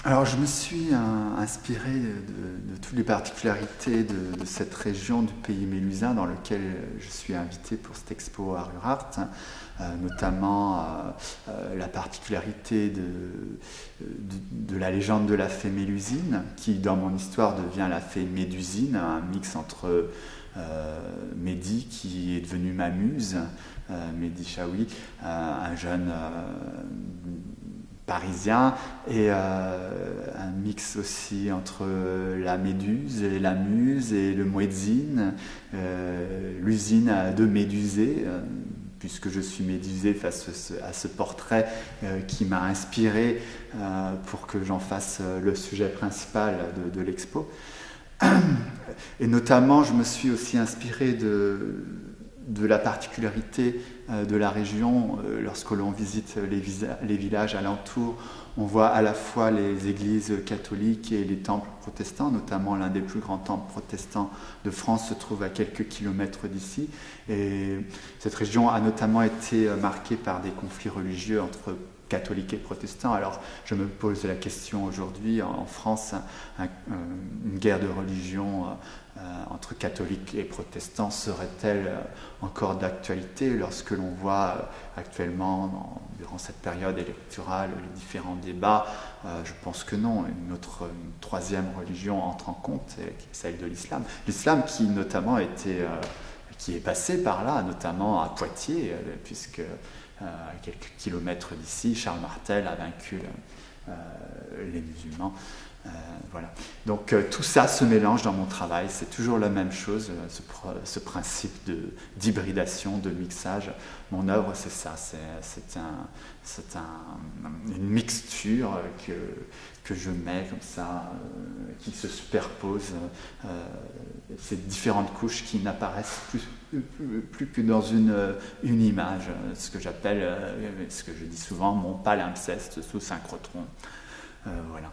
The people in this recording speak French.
Alors, je me suis inspiré de toutes les particularités de cette région du pays mélusin dans lequel je suis invité pour cette expo à Rurart, notamment la particularité de la légende de la fée Mélusine, qui dans mon histoire devient la fée Médusine, un mix entre Mehdi, qui est devenu ma muse, Mehdi Chaoui, un jeune parisien, et un mix aussi entre la méduse et la muse et le muezzin, l'usine de médusée, puisque je suis médusé face à ce portrait qui m'a inspiré pour que j'en fasse le sujet principal de l'expo. Et notamment, je me suis aussi inspiré de la particularité de la région. Lorsque l'on visite les villages alentours, on voit à la fois les églises catholiques et les temples protestants, notamment l'un des plus grands temples protestants de France se trouve à quelques kilomètres d'ici. Et cette région a notamment été marquée par des conflits religieux entre catholiques et protestants. Alors je me pose la question aujourd'hui, en France, une guerre de religion entre catholiques et protestants serait-elle encore d'actualité lorsque l'on voit actuellement, durant cette période électorale, les différents débats? Je pense que non. Une troisième religion entre en compte, qui est celle de l'islam. L'islam qui notamment qui est passé par là, notamment à Poitiers, puisque à quelques kilomètres d'ici, Charles Martel a vaincu les musulmans. Voilà. Donc tout ça se mélange dans mon travail, c'est toujours la même chose, ce principe d'hybridation, de mixage. Mon œuvre, c'est ça, une mixture que je mets comme ça, qui se superpose, ces différentes couches qui n'apparaissent plus que dans une image, ce que j'appelle, ce que je dis souvent, mon palimpseste sous synchrotron. Voilà.